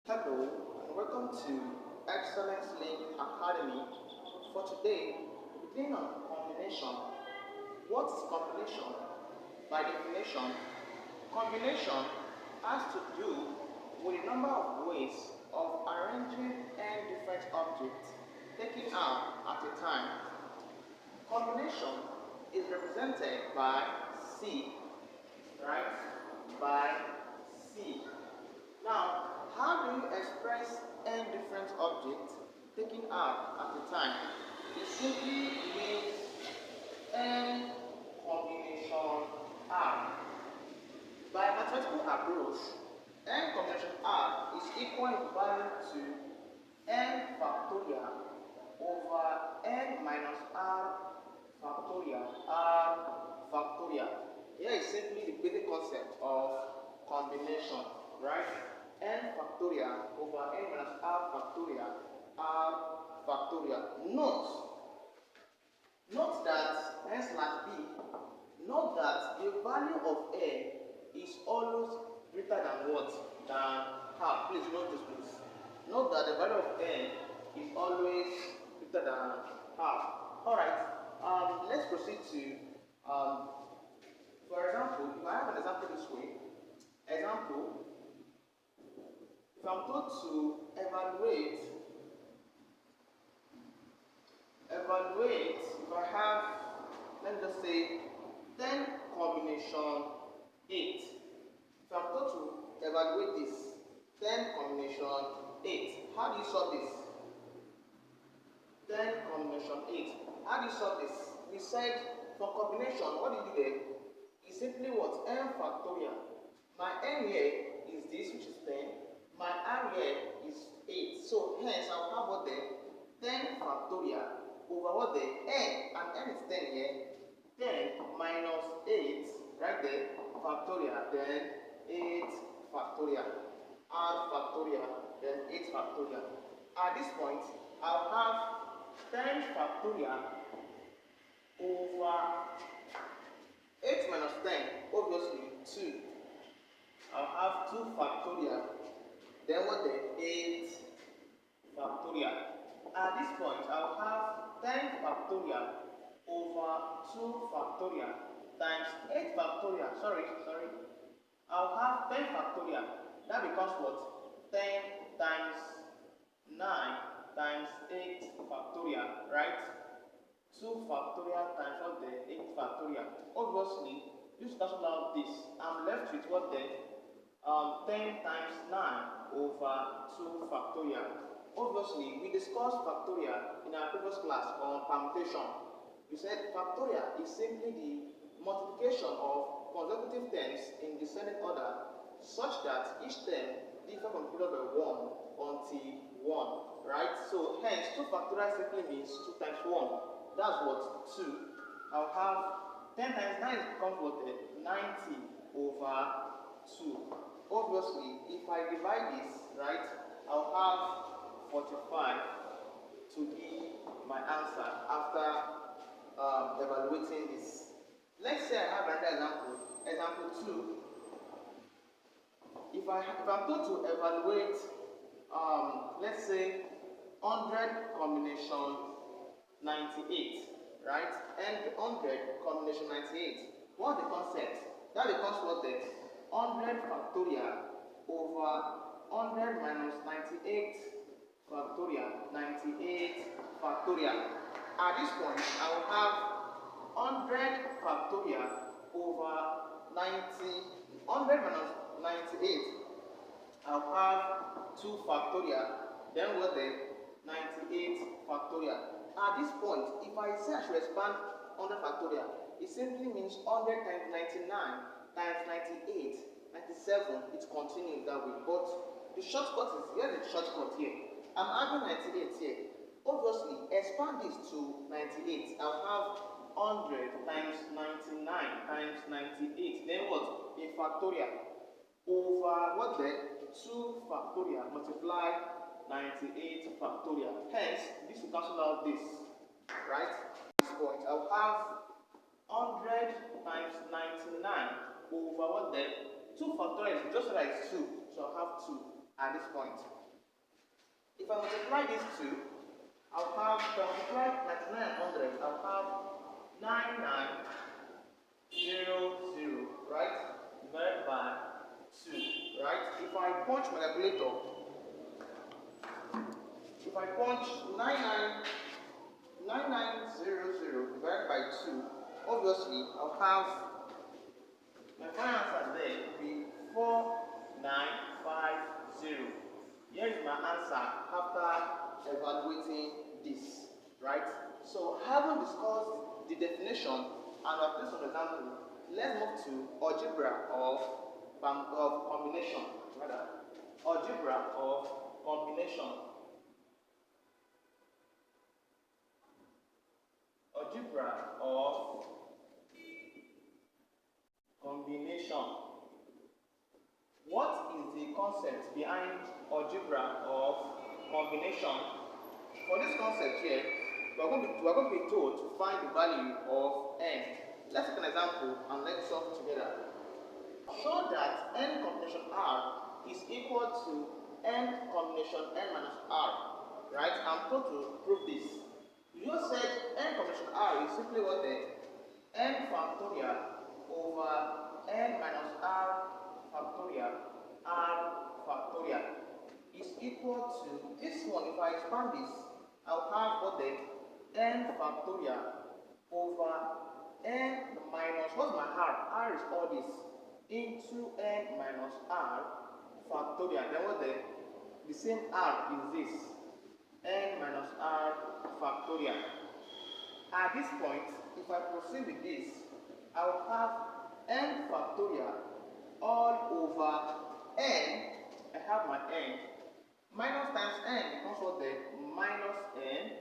Hello and welcome to Excellence Link Academy. For today, we're beginning on combination. What is combination? By definition, combination has to do with a number of ways of arranging n different objects taken out at a time. Combination is represented by C, right? By C. Now, how do you express n different objects taken out at a time? It simply means n combination r. By mathematical approach, n combination r is equal in value to n factorial over n minus r factorial Here is simply the basic concept of combination, right? N factorial over n minus r factorial. Note that note that the value of n is always greater than what? Than half. Please note this, please. Note that the value of n is always greater than half. Alright, let's proceed to, for example, if I have an example this way, if I'm told to evaluate, if I have, let's just say, 10 combination 8. If I'm told to evaluate this, 10 combination 8, how do you solve this? 10 combination 8. How do you solve this? We said for combination, what do you do there? It's simply what? N factorial. My n here is this, which is 10. My r here is 8. So hence I'll have what there? 10 factorial over what there? N. And n is 10 here. 10 minus 8, right there, factorial, then 8 factorial. R factorial, then 8 factorial. At this point, I'll have 10 factorial over 8 minus 10, obviously 2. I'll have 2 factorial, then what the 8 factorial. At this point, I'll have 10 factorial over 2 factorial times 8 factorial. Sorry. I'll have 10 factorial. That becomes what? 10 times 9 times 8 factorial, right? 2 factorial times what the 8 factorial. Obviously, just cancel out this. I'm left with what then? 10 times 9 over 2 factorial. Obviously, we discussed factorial in our previous class on permutation. We said factorial is simply the multiplication of consecutive terms in descending order such that each term differs from the by 1 until 1, right? So hence 2 factorial simply means 2 times 1. That's what? 2. I'll have 10 times 9 becomes what? 90 over 2. Obviously, if I divide this, right, I'll have 45 to be my answer after evaluating this. Let's say I have another example. Example 2. If I'm told to evaluate, let's say 100 combination 98, right? And 100 combination 98. What's the concept? That becomes what then? 100 factorial over 100 minus 98 factorial. 98 factorial. At this point, I will have 100 factorial over 100 minus 98. I'll have 2 factorial. Then what then? 98 factorial. At this point, if I say I should expand 100 factorial, it simply means 100 times 99 times 98, 97, it continues that way. But the shortcut is, here's the shortcut here. I'm adding 98 here. Obviously, expand this to 98. I'll have 100 times 99 times 98. Then what? A factorial. Over what then? 2 factorial multiply 98 factorial. Hence, this will cancel out this. Right? At this point, I'll have 100 times 99 over what then? 2 factorial is just like 2. So I'll have 2. at this point. If I multiply these two, I'll have, if I multiply 99 and 100, I'll have 9900, right? Divided by 2, right? If I punch my calculator, if I punch 9900 divided by 2, obviously I'll have my final answer there will be 4950. Here is my answer after evaluating this, right? So having discussed the definition and I've placed an example, let's move to algebra of combination, rather. Algebra of combination. Algebra of combination. What is the concept behind algebra of combination? For this concept here, we are going to be told to find the value of n. Let's take an example and let's solve together. Show that n combination r is equal to n combination n minus r. Right? I'm told to prove this. You just said n combination r is simply what the n factorial over n minus r factorial is equal to this one. If I expand this, I'll have what the n factorial over n minus, what's my r? R is all this into n minus r factorial. Then what the same r is this n minus r factorial. At this point, if I proceed with this, I will have n factorial all over n. I have my n. Minus times n becomes what the minus n.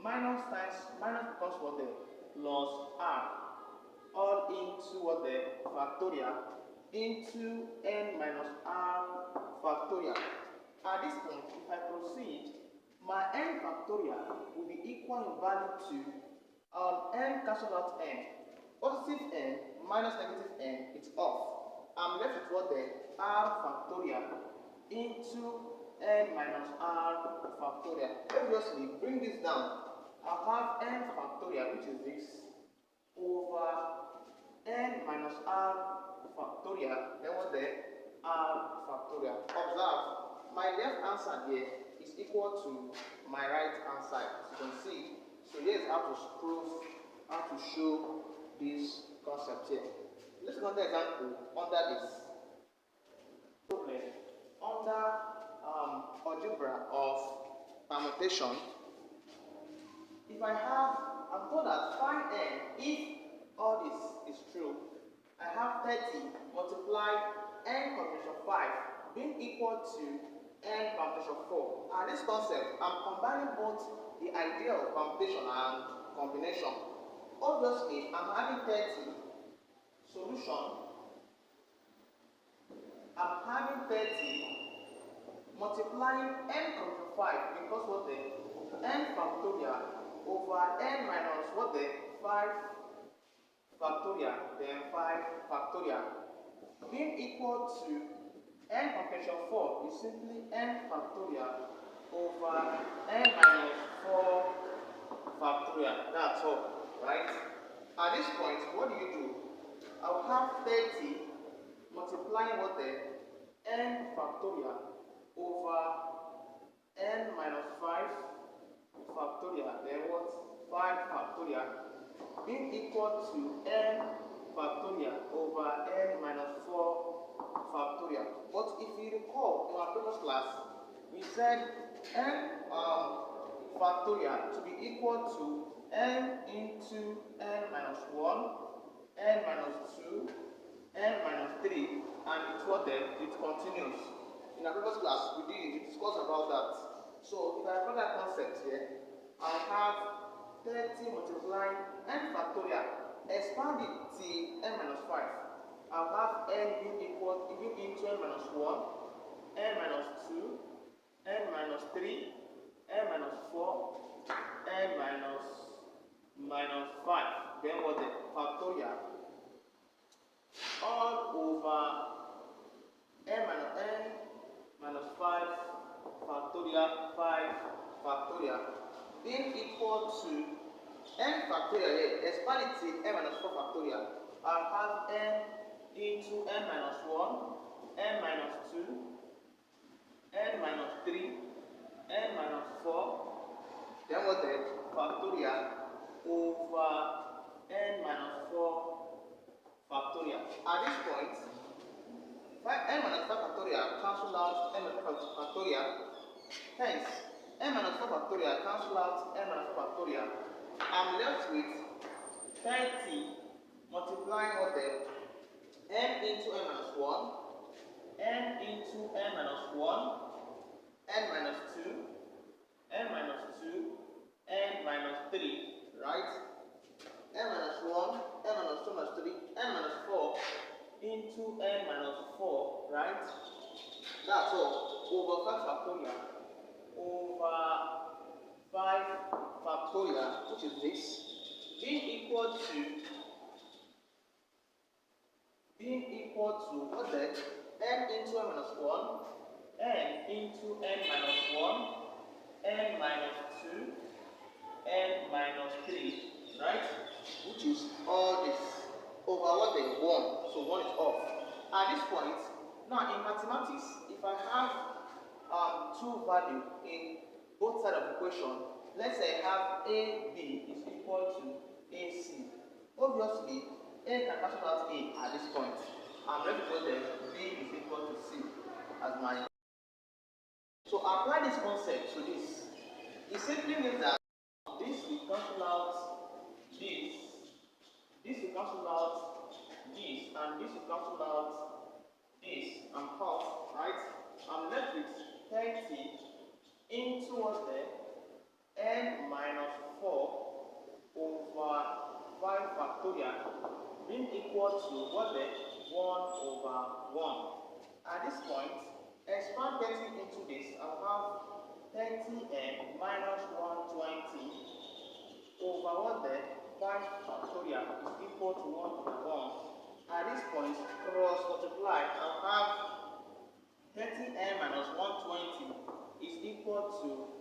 Minus times minus becomes what the plus r. All into what the factorial into n minus r factorial. At this point, if I proceed, my n factorial will be equal in value to n cancel out n. Positive n minus negative n, it's off. I'm left with what the r factorial into n minus r factorial. Obviously, bring this down. I'll have n factorial, which is this, over n minus r factorial. Then what the r factorial. Observe, my left answer here is equal to my right hand side. As you can see, so here's how to prove, how to show this concept here. Let's go to the example under this problem. Under algebra of permutation, if I have, I'm told that find n if all this is true. I have 30 multiplied n combination 5 being equal to n permutation 4. And this concept, I'm combining both the idea of permutation and combination. Obviously, I'm having 30 solution. I'm having 30 multiplying n combination 5 because what the n factorial over n minus what the 5 factorial, then 5 factorial being equal to n combination 4 is simply n factorial over n minus 4 factorial. That's all, right? At this point, what do? I'll have 30 multiplying what the n factorial over n minus 5 factorial, then what? 5 factorial being equal to n factorial over n minus 4 factorial. But if you recall in our previous class, we said n factorial to be equal to n into n minus 1, n minus 2, n minus 3, and it's what then? It continues. In our previous class, we discussed about that. So if I apply that concept here, I'll have 30 multiplying n factorial, expand it till n minus 5. I'll have n being equal into n minus 1, n minus 2, n minus 3, n minus 4, n minus 5. Then what the factorial all over n minus 5 factorial 5 factorial being equal to n factorial here, expand it to n minus 4 factorial. I'll have n into n minus 1, n minus 2, n minus 3, n minus 4, then what then? Factorial over n minus 4 factorial. At this point, n minus 5 factorial cancel out n minus 5 factorial. Hence, n minus 4 factorial cancel out n minus 4 factorial. I'm left with 30 multiplying what then? N into n minus 1, n into n minus 1, n minus 2, n minus 2, n minus 3, right? N minus 1, n minus 2 minus 3, n minus 4 into n minus 4, right? That's all. Over 5 factorial. Over 5 factorial, which is this, being equal to what then? N into n minus 1, n into n minus 1, n minus 2, n minus 3, right? Which is all this over what then? 1. So 1 is off. At this point, now in mathematics, if I have two values in both sides of the equation, let's say I have AB is equal to AC. Obviously, A can cancel out A at this point. I'm ready to then B is equal to C as my. So apply this concept to this. It simply means that this will cancel out this will cancel out this, and this will cancel out this and half, right? I'm left with 30 into what there? N minus 4 over 5 factorial being equal to what there? 1 over 1. At this point, expand 30 into this, I'll have 30n minus 120 over what there? 5 factorial is equal to 1 over 1. At this point, cross multiply, I'll have 30n minus 120 is equal to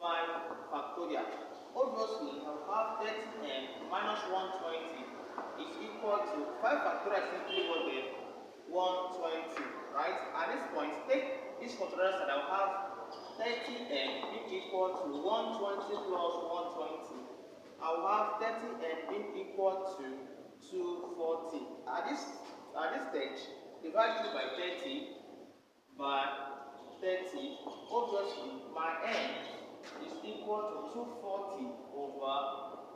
5 factorial. Obviously, I'll have 30n minus 120 is equal to 5 factorial simply what there? 120, right? At this point, take this factorial side, I'll have 30n being equal to 120 plus 120. I'll have 30n being equal to 240. At this stage, divide it by 30 by 30. Obviously, my n is equal to 240 over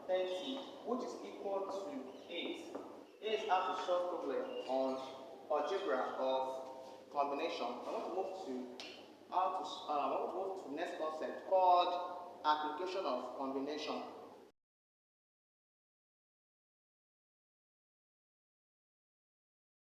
30, which is equal to 8. 8 is how to solve problem on algebra of combination. I want to move to the next concept called application of combination.